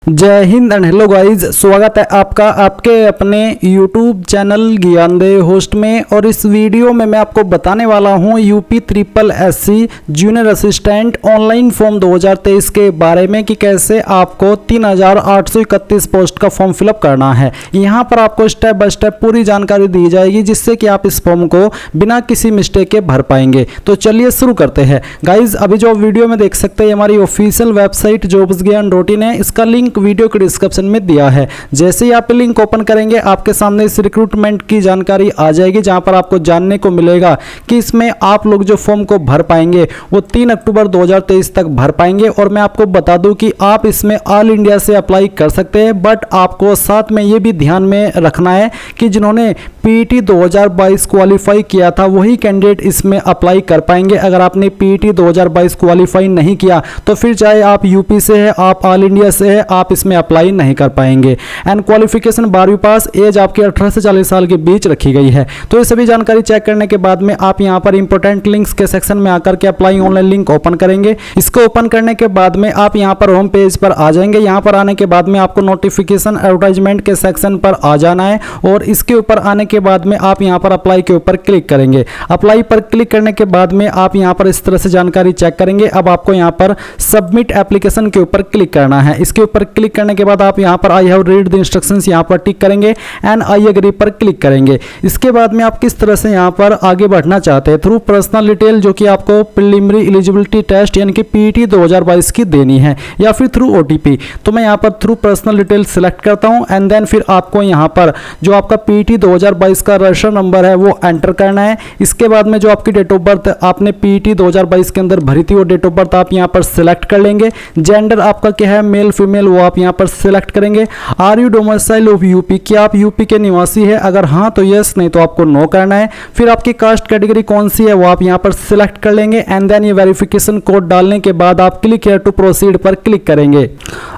जय Hind and hello guys, स्वागत है आपका आपके अपने YouTube चैनल ज्ञानदेव होस्ट में। और इस वीडियो में मैं आपको बताने वाला हूं UP triple SC junior assistant online form 2023 के बारे में कि कैसे आपको 3831 पोस्ट का फॉर्म फिलअप करना है। यहां पर आपको स्टेप बाय स्टेप पूरी जानकारी दी जाएगी जिससे कि आप इस फॉर्म को बिना किसी मिस्टेक के भर पाएंगे। तो चलिए शुरू करते हैं गाइज। अभी जो वीडियो में देख सकते हैं हमारी ऑफिशियल वेबसाइट jobsgyan.in है, इसका लिंक वीडियो के डिस्क्रिप्शन में दिया है। जैसे ही आप लिंक ओपन करेंगे आपके सामने इस रिक्रूटमेंट की जानकारी आ जाएगी, जहां पर आपको जानने को मिलेगा कि इसमें आप लोग जो फॉर्म को भर पाएंगे वो 3 अक्टूबर 2023 तक भर पाएंगे। और मैं आपको बता दूं कि आप इसमें ऑल इंडिया से अप्लाई कर सकते हैं, बट आपको साथ में ये भी ध्यान में रखना है कि जिन्होंने पीईटी 2022 क्वालिफाई किया था वही कैंडिडेट इसमें अप्लाई कर पाएंगे। अगर आपने पीईटी 2022 क्वालिफाई नहीं किया तो फिर चाहे आप यूपी से है, आप ऑल इंडिया से है, आप इसमें अप्लाई नहीं कर पाएंगे। एंड क्वालिफिकेशन 12वीं पास, एज आपकी 18 से 40 साल के बीच रखी गई है। तो ये सभी जानकारी चेक करने के बाद में आप यहाँ पर इंपॉर्टेंट लिंक्स के सेक्शन में आकर के अप्लाई ऑनलाइन लिंक ओपन करेंगे। इसको ओपन करने के बाद में आप यहाँ पर होम पेज पर आ जाएंगे। यहाँ पर आने के बाद में आपको नोटिफिकेशन एडवर्टाइजमेंट के सेक्शन पर आ जाना है और इसके ऊपर आने के बाद में आप यहाँ पर अप्लाई के ऊपर क्लिक करेंगे। अप्लाई पर क्लिक करने के बाद में आप यहाँ पर इस तरह से जानकारी चेक करेंगे। अब आपको यहाँ पर सबमिट एप्लीकेशन के ऊपर क्लिक करना है। इसके ऊपर क्लिक करने के बाद आप यहाँ पर I have read the instructions यहाँ पर टिक करेंगे एंड आई एग्री पर क्लिक करेंगे। इसके बाद में आप किस तरह से यहाँ पर आगे बढ़ना चाहते हैं, थ्रू पर्सनल डिटेल जो कि आपको प्रीलिमिनरी एलिजिबिलिटी टेस्ट यानी कि पीईटी 2022 की देनी है, या फिर थ्रू ओटीपी। तो मैं यहाँ पर थ्रू पर्सनल डिटेल सिलेक्ट करता हूँ एंड देन फिर आपको यहाँ पर जो आपका पीईटी 2022 का रजिस्टर नंबर है वो एंटर करना है। इसके बाद में जो आपकी डेट ऑफ बर्थ आपने पीईटी 2022 के अंदर भरी थी वो डेट ऑफ बर्थ आप यहाँ पर सिलेक्ट कर लेंगे। जेंडर आपका क्या है, मेल फीमेल, वो आप यहाँ पर सिलेक्ट करेंगे। Are you domicile of UP, क्या आप यूपी के निवासी है, अगर हाँ तो यस, नहीं तो आपको नो करना है। फिर आपकी कास्ट कैटेगरी कौन सी है वो आप यहाँ पर सिलेक्ट कर लेंगे एंड देन ये वेरिफिकेशन कोड डालने के बाद आप क्लिक हियर टू प्रोसीड पर क्लिक करेंगे।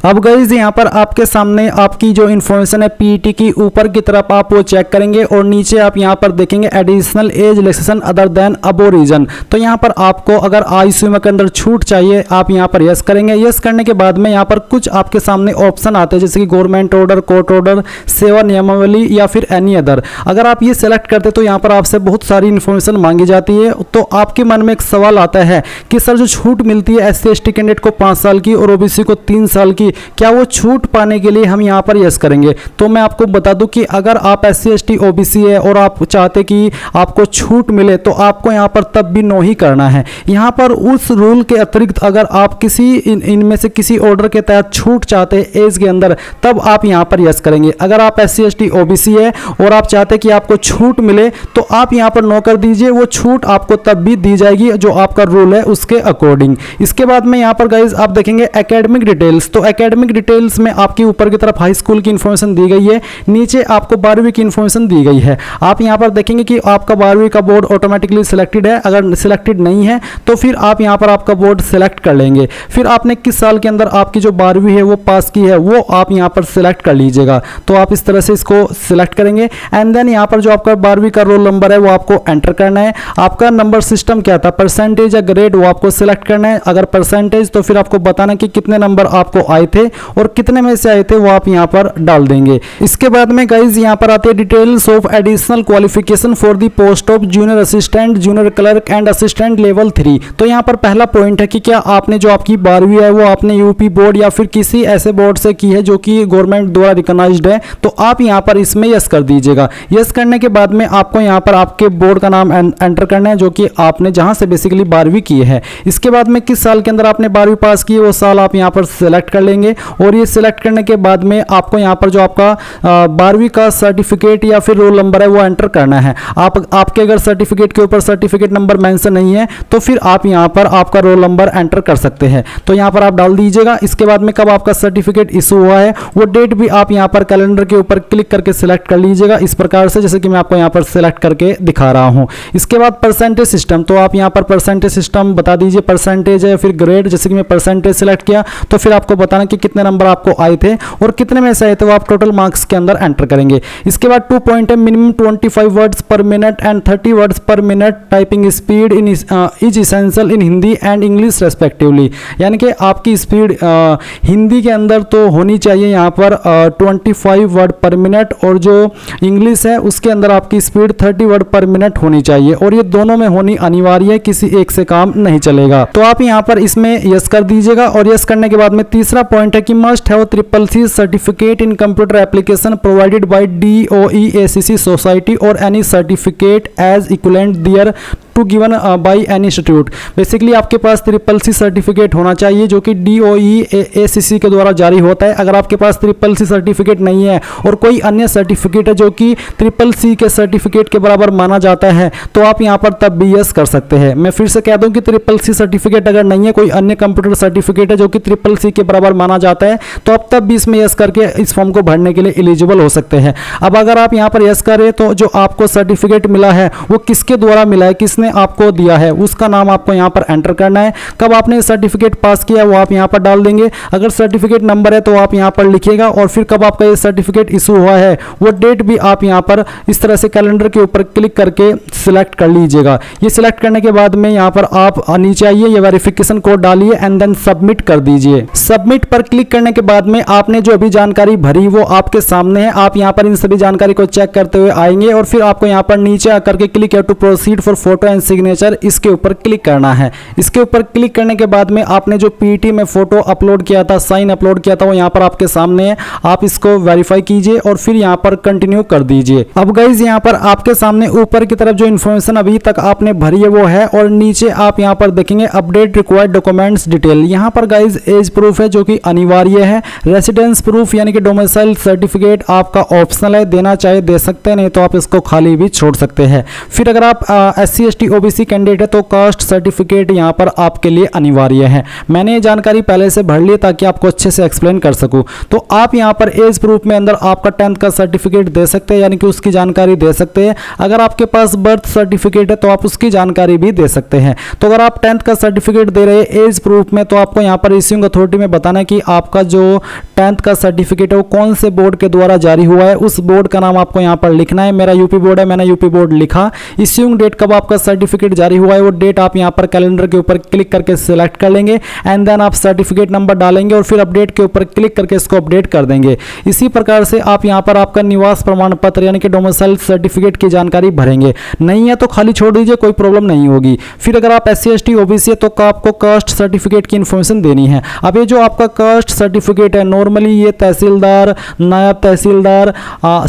अब गाइस यहाँ पर आपके सामने आपकी जो इन्फॉर्मेशन है पीईटी की ऊपर की तरफ आप वो चेक करेंगे और नीचे आप यहाँ पर देखेंगे additional age relaxation other than above region. तो यहाँ पर आपको अगर आईसीयू के अंदर छूट चाहिए आप यहाँ पर यस करेंगे। यस करने के बाद में यहाँ पर कुछ आपके सामने ऑप्शन आते हैं जैसे कि गवर्नमेंट ऑर्डर, कोर्ट ऑर्डर, सेवा नियमावली या फिर एनी अदर। अगर आप ये सेलेक्ट करते तो यहाँ पर आपसे बहुत सारी इन्फॉर्मेशन मांगी जाती है। तो आपके मन में एक सवाल आता है कि सर जो छूट मिलती है एससी एसटी कैंडिडेट को 5 साल की और ओबीसी को 3 साल की, क्या वो छूट पाने के लिए हम यहाँ पर यस करेंगे? तो मैं आपको बता दूं कि अगर आप एससी एसटी ओबीसी है और आप चाहते कि आपको छूट मिले तो आपको यहाँ पर तब भी नो ही करना है। यहाँ पर उस रूल के अतिरिक्त अगर आप किसी इनमें से किसी ऑर्डर के तहत छूट चाहते हैं एज के अंदर तब आप यहाँ पर यस करेंगे। अगर आप एससी एसटी ओबीसी है और आप चाहते कि आपको छूट मिले तो आप यहाँ पर नो कर दीजिए, वो छूट आपको तब भी दी जाएगी जो आपका रूल है उसके अकॉर्डिंग। इसके बाद में यहाँ पर गाइज आप देखेंगे एकेडमिक डिटेल्स। तो एकेडमिक डिटेल्स में आपकी ऊपर की तरफ हाई स्कूल की इन्फॉर्मेशन दी गई है, नीचे आपको 12वीं की इन्फॉर्मेशन दी गई है। आप यहाँ पर देखेंगे कि आपका 12वीं का बोर्ड ऑटोमेटिकली सिलेक्टेड है, अगर सिलेक्टेड नहीं है तो फिर आप यहाँ पर आपका बोर्ड सिलेक्ट कर लेंगे। फिर आपने किस साल के अंदर आपकी जो 12वीं है वो पास की है वो आप यहाँ पर सिलेक्ट कर लीजिएगा। तो आप इस तरह से इसको सिलेक्ट करेंगे एंड देन यहाँ पर जो आपका 12वीं का रोल नंबर है वो आपको एंटर करना है। आपका नंबर सिस्टम क्या था, परसेंटेज या ग्रेड, वो आपको सिलेक्ट करना है। अगर परसेंटेज तो फिर आपको बताना कि कितने नंबर आपको आए थे और कितने में से आए थे वो आप यहाँ पर डाल देंगे। इसके बाद में गाइज यहाँ पर आते हैं details of additional qualification for the post of junior assistant, junior clerk and assistant level 3। तो यहाँ पर पहला पॉइंट है कि क्या आपने जो आपकी 12वीं है वो आपने यूपी बोर्ड या फिर किसी ऐसे बोर्ड से की है जो कि गवर्नमेंट द्वारा रिकॉग्नाइज्ड है, तो आप यहाँ पर इसमें यस कर दीजिएगा। यस करने के बाद में आपको यहाँ पर आपके बोर्ड का नाम एंटर करना है जो कि आपने जहाँ से बेसिकली 12वीं की है। इसके बाद में किस साल के अंदर आपने 12वीं पास की है वो साल आप यहाँ पर सिलेक्ट कर लेंगे और ये सिलेक्ट करने के बाद में आपको यहाँ पर जो आपका 12वीं का सर्टिफिकेट या फिर रोल नंबर है वो एंटर करना है। आपके अगर सर्टिफिकेट के ऊपर सर्टिफिकेट नंबर मेंशन नहीं है तो फिर आप यहाँ पर आपका रोल नंबर एंटर कर सकते हैं, तो यहाँ पर आप डाल दीजिएगा। इसके बाद में कब आपका सर्टिफिकेट इशू हुआ है वो डेट भी आप यहाँ पर कैलेंडर के ऊपर क्लिक करके सिलेक्ट कर लीजिएगा इस प्रकार से, जैसे कि मैं आपको यहाँ पर सिलेक्ट करके दिखा रहा हूँ। इसके बाद परसेंटेज सिस्टम, तो आप यहाँ पर परसेंटेज सिस्टम बता दीजिए, परसेंटेज है या फिर ग्रेड। जैसे कि मैं परसेंटेज सिलेक्ट किया तो फिर आपको बताना कि कितने नंबर आपको आए थे और कितने में से आए थे वो आप टोटल मार्क्स के अंदर एंटर करेंगे। इसके बाद 2 पॉइंट है, मिनिमम 25 वर्ड्स पर मिनट एंड 30 वर्ड्स पर minute typing speed in is essential in Hindi and English respectively. यानी कि आपकी स्पीड हिंदी के अंदर तो होनी चाहिए यहाँ पर 25 वर्ड पर मिनट, और जो इंग्लिश है उसके अंदर आपकी स्पीड 30 वर्ड पर मिनट होनी चाहिए, और ये दोनों में होनी अनिवार्य है, किसी एक से काम नहीं चलेगा। तो आप यहाँ पर इसमें यस कर दीजिएगा। और यस करने के बाद में तीसरा पॉइंट है कि must have CCC certificate in computer application provided by DOE-ACC society और any certificate as equivalent thereto given by any institute. Basically आपके पास CCC सर्टिफिकेट होना चाहिए जो कि DOE-ACC के द्वारा जारी होता है। अगर आपके पास CCC सर्टिफिकेट नहीं है और कोई अन्य सर्टिफिकेट है जो कि CCC के सर्टिफिकेट के बराबर माना जाता है, तो आप यहाँ पर तब भी यस कर सकते हैं। मैं फिर से कह दूं कि CCC सर्टिफिकेट अगर नहीं है, कोई अन्य कंप्यूटर सर्टिफिकेट है जो कि CCC के बराबर माना जाता है, तो आप तब भी इसमें यस करके इस फॉर्म को भरने के लिए एलिजिबल हो सकते हैं। अब अगर आप यहाँ पर यस करें तो जो आपको सर्टिफिकेट मिला है वो किसके द्वारा मिला है, किसने आपको दिया है, उसका नाम आपको यहाँ पर एंटर करना है। कब आपने सर्टिफिकेट पास किया वो आप यहाँ पर डाल देंगे। अगर सर्टिफिकेट नंबर है तो आप यहाँ पर लिखिएगा, और फिर कब आपका ये सर्टिफिकेट इशू हुआ है वो डेट भी आप यहाँ पर इस तरह से कैलेंडर के ऊपर क्लिक करके सिलेक्ट कर लीजिएगा। ये सिलेक्ट करने के बाद में यहाँ पर आप नीचे आइए, ये वेरिफिकेशन कोड डालिए एंड देन सबमिट कर दीजिए। सबमिट पर क्लिक करने के बाद में आपने जो अभी जानकारी भरी वो आपके सामने है। आप यहाँ पर इन सभी जानकारी को चेक करते हुए आएंगे, और फिर आपको यहाँ पर नीचे आकर के click to proceed for photo and signature, इसके ऊपर क्लिक करना है। इसके ऊपर क्लिक करने के बाद में आपने जो पीटी में फोटो अपलोड किया था, साइन अपलोड किया था, वो यहाँ पर आपके सामने है। आप इसको वेरीफाई कीजिए और फिर यहाँ पर कंटिन्यू कर दीजिए। अब गाइज यहाँ पर आपके सामने ऊपर की तरफ जो इन्फॉर्मेशन अभी तक आपने भरी है वो है, और नीचे आप यहाँ पर देखेंगे अपडेट रिक्वायर्ड डॉक्यूमेंट्स डिटेल। यहाँ पर गाइज एज प्रूफ है जो कि अनिवार्य है। रेसिडेंस प्रूफ यानी कि डोमिसाइल सर्टिफिकेट आपका ऑप्शनल है, देना चाहे दे सकते हैं, नहीं तो आप इसको खाली भी छोड़ सकते हैं। फिर अगर आप SC ST OBC कैंडिडेट है तो कास्ट सर्टिफिकेट यहाँ पर आपके लिए अनिवार्य है। मैंने ये जानकारी पहले से भर ली ताकि आपको अच्छे से एक्सप्लेन कर सकूं। तो आप यहाँ पर एज प्रूफ में अंदर आपका 10th का सर्टिफिकेट दे सकते हैं, यानी कि उसकी जानकारी दे सकते हैं। अगर आपके पास बर्थ सर्टिफिकेट है तो आप उसकी जानकारी भी दे सकते हैं। तो अगर आप 10th का सर्टिफिकेट दे रहे हैं एज प्रूफ में, तो आपको यहाँ पर इश्यूइंग अथॉरिटी में बताना है कि आपका जो 10th का सर्टिफिकेट है वो कौन से बोर्ड के द्वारा जारी हुआ है। उस बोर्ड का नाम आपको यहाँ पर लिखना है। मेरा यूपी बोर्ड है, मैंने यूपी बोर्ड लिखा। इश्यूइंग डेट कब आपका सर्टिफिकेट जारी हुआ है वो डेट आप यहाँ पर कैलेंडर के ऊपर क्लिक करके सिलेक्ट कर लेंगे, एंड देन आप सर्टिफिकेट नंबर डालेंगे और फिर अपडेट के ऊपर क्लिक करके इसको अपडेट कर देंगे। इसी प्रकार से आप यहाँ पर आपका निवास प्रमाण पत्र यानी कि डोमिसाइल सर्टिफिकेट की जानकारी भरेंगे। नहीं है तो खाली छोड़ दीजिए, कोई प्रॉब्लम नहीं होगी। फिर अगर आप SC ST OBC है तो आपको कास्ट सर्टिफिकेट की इन्फॉर्मेशन देनी है। अब ये जो आपका कास्ट सर्टिफिकेट है, नॉर्मली ये तहसीलदार, नायब तहसीलदार,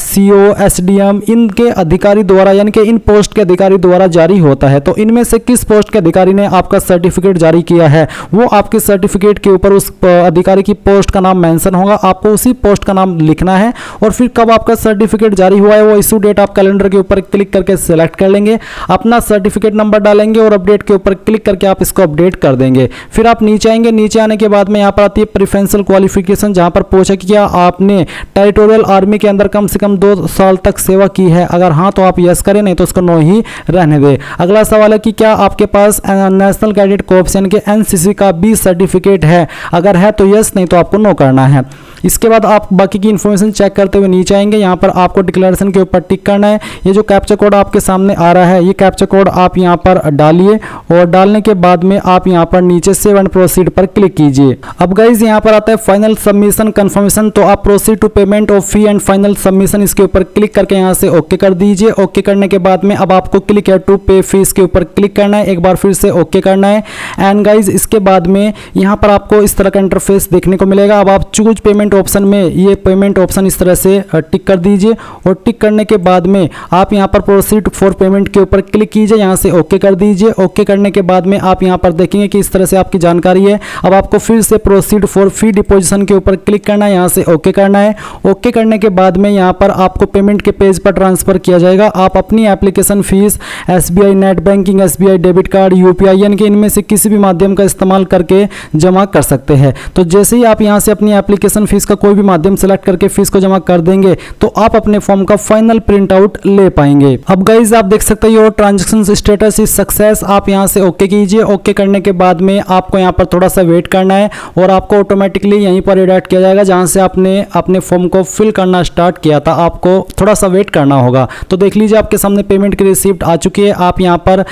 CO SDM इनके अधिकारी द्वारा यानी कि इन पोस्ट के अधिकारी द्वारा जारी होता है। तो इनमें से किस पोस्ट के अधिकारी ने आपका सर्टिफिकेट जारी किया है वो आपके सर्टिफिकेट के ऊपर उस अधिकारी की पोस्ट का नाम मेंशन होगा। आपको उसी पोस्ट का नाम लिखना है, और फिर कब आपका सर्टिफिकेट जारी हुआ है वो इशू डेट आप कैलेंडर के ऊपर क्लिक करके सिलेक्ट कर लेंगे, अपना सर्टिफिकेट नंबर डालेंगे और अपडेट के ऊपर क्लिक करके आप इसको अपडेट कर देंगे। फिर आप नीचे आएंगे। नीचे आने के बाद में यहाँ पर आती है प्रेफरेंशियल क्वालिफिकेशन, जहाँ पर पूछा कि क्या आपने टेरिटोरियल आर्मी के अंदर कम से कम 2 साल तक सेवा की है। अगर हाँ तो आप यस करें, नहीं तो उसको नो ही रहने दें। अगला सवाल है कि क्या आपके पास नेशनल कैडेट कॉर्प्स यानी कि NCC का भी सर्टिफिकेट है। अगर है तो यस, नहीं तो आपको नो करना है। इसके बाद आप बाकी की इन्फॉर्मेशन चेक करते हुए नीचे आएंगे। यहाँ पर आपको डिक्लेरेशन के ऊपर टिक करना है। ये जो कैप्चा कोड आपके सामने आ रहा है, ये कैप्चा कोड आप यहाँ पर डालिए, और डालने के बाद में आप यहाँ पर नीचे सेव एंड प्रोसीड पर क्लिक कीजिए। अब गाइज यहाँ पर आता है फाइनल सबमिशन कंफर्मेशन। तो आप proceed to payment of fee and final submission इसके ऊपर क्लिक करके यहाँ से ओके कर दीजिए। ओके करने के बाद में अब आपको क्लिक है टू पे फीस के ऊपर क्लिक करना है, एक बार फिर से ओके करना है। एंड गाइज इसके बाद में यहाँ पर आपको इस तरह का इंटरफेस देखने को मिलेगा। अब आप चूज पेमेंट ऑप्शन में ये पेमेंट ऑप्शन इस तरह से टिक कर दीजिए, और टिक करने के बाद में आप यहाँ पर प्रोसीड फॉर पेमेंट के ऊपर क्लिक कीजिए, यहाँ से ओके कर दीजिए। ओके करने के बाद में आप यहाँ पर देखेंगे कि इस तरह से आपकी जानकारी है। अब आपको फिर से प्रोसीड फॉर फी डिपोजिशन के ऊपर क्लिक करना है, यहाँ से ओके करना है। ओके करने के बाद में यहाँ पर आपको पेमेंट के पेज पर ट्रांसफर किया जाएगा। आप अपनी application fees SBI net banking, SBI debit card, UPI यानी कि इनमें से किसी भी माध्यम का इस्तेमाल करके जमा कर सकते हैं। तो जैसे ही आप यहाँ से अपनी एप्लीकेशन फीस फीस का कोई भी माध्यम सेलेक्ट करके फीस को जमा कर देंगे तो आप अपने फॉर्म का फाइनल प्रिंट आउट ले पाएंगे। अब गाइज आप देख सकते हो your transaction status is success. आप यहाँ से ओके कीजिए। ओके करने के बाद में आपको यहाँ पर थोड़ा सा वेट करना है और आपको ऑटोमेटिकली यहीं पर रिडायरेक्ट किया जाएगा जहाँ से आपने अपने फॉर्म को फिल करना स्टार्ट किया था। आपको थोड़ा सा वेट करना होगा। तो देख लीजिए आपके सामने पेमेंट की रिसिप्ट आ चुकी है। आप यहाँ पर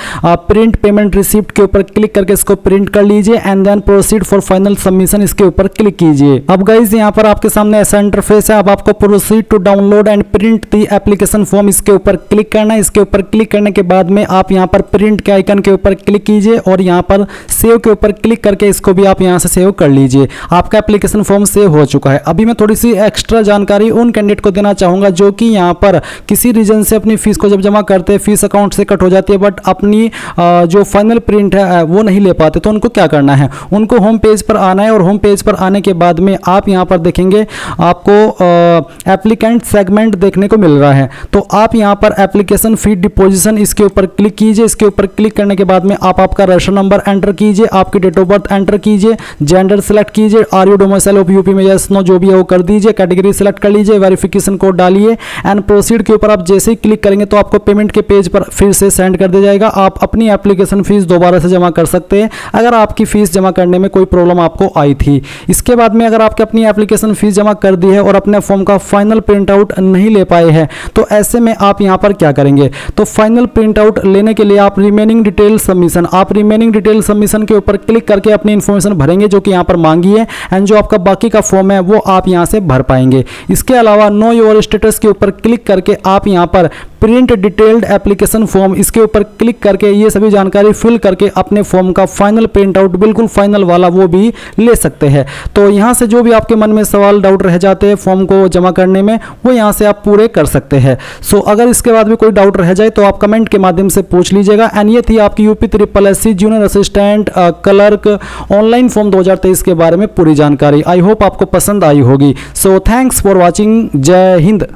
प्रिंट पेमेंट रिसिप्ट के ऊपर क्लिक करके इसको प्रिंट कर लीजिए and then proceed for final submission इसके ऊपर क्लिक कीजिए। अब गाइज यहाँ पर आपके सामने ऐसा इंटरफेस है। अब आपको proceed to download and print the application form इसके ऊपर क्लिक करना है। इसके ऊपर क्लिक करने के बाद में आप यहाँ पर प्रिंट के आइकन के ऊपर क्लिक कीजिए और यहाँ पर सेव के ऊपर क्लिक करके इसको भी आप यहाँ से सेव कर लीजिए। आपका एप्लीकेशन फॉर्म सेव हो चुका है। अभी मैं थोड़ी सी एक्स्ट्रा जानकारी उन कैंडिडेट को देना चाहूंगा जो कि यहाँ पर किसी रीजन से अपनी फीस को जब जमा करते हैं फीस अकाउंट से कट हो जाती है बट अपनी जो फाइनल प्रिंट है वो नहीं ले पाते। तो उनको क्या करना है, उनको होम पेज पर आना है और होम पेज पर आने के बाद में आप यहाँ पर देखेंगे आपको एप्लीकेंट सेगमेंट देखने को मिल रहा है। तो आप यहाँ पर एप्लीकेशन फी डिपोजिशन इसके ऊपर क्लिक कीजिए। इसके ऊपर क्लिक करने के बाद में आप आपका रजिस्टर नंबर एंटर कीजिए, आपकी डेट ऑफ बर्थ एंटर कीजिए, जेंडर सेलेक्ट कीजिए, are you domicile of UP में यस नो जो भी है वो कर दीजिए, कैटेगरी सेलेक्ट कर लीजिए, वेरिफिकेशन कोड डालिए एंड प्रोसीड के ऊपर आप जैसे ही क्लिक करेंगे तो आपको पेमेंट के पेज पर फिर से सेंड कर दिया जाएगा। आप अपनी एप्लीकेशन फीस दोबारा से जमा कर सकते हैं अगर आपकी फीस जमा करने में कोई प्रॉब्लम आपको आई थी। इसके बाद में अगर आपके अपनी एप्लीकेशन फीस जमा कर दी है और अपने फॉर्म का फाइनल प्रिंट आउट नहीं ले पाए हैं तो ऐसे में आप यहाँ पर क्या करेंगे, तो फाइनल प्रिंट आउट लेने के लिए आप रिमेनिंग डिटेल सबमिशन के ऊपर क्लिक करके अपनी इंफॉर्मेशन भरेंगे जो कि यहाँ पर मांगी है एंड जो आपका बाकी का फॉर्म है वो आप यहाँ से भर पाएंगे। इसके अलावा नो योर स्टेटस के ऊपर क्लिक करके आप यहाँ पर प्रिंट डिटेल्ड एप्लीकेशन फॉर्म इसके ऊपर क्लिक करके ये सभी जानकारी फिल करके अपने फॉर्म का फाइनल प्रिंट आउट बिल्कुल फाइनल वाला वो भी ले सकते हैं। तो यहाँ से जो भी आपके मन में सवाल डाउट रह जाते हैं फॉर्म को जमा करने में वो यहाँ से आप पूरे कर सकते हैं। सो अगर इसके बाद भी कोई डाउट रह जाए तो आप कमेंट के माध्यम से पूछ लीजिएगा। एंड ये थी आपकी UP triple SC junior assistant clerk online form 2023 के बारे में पूरी जानकारी। आई होप आपको पसंद आई होगी। So thanks for watching. जय हिंद।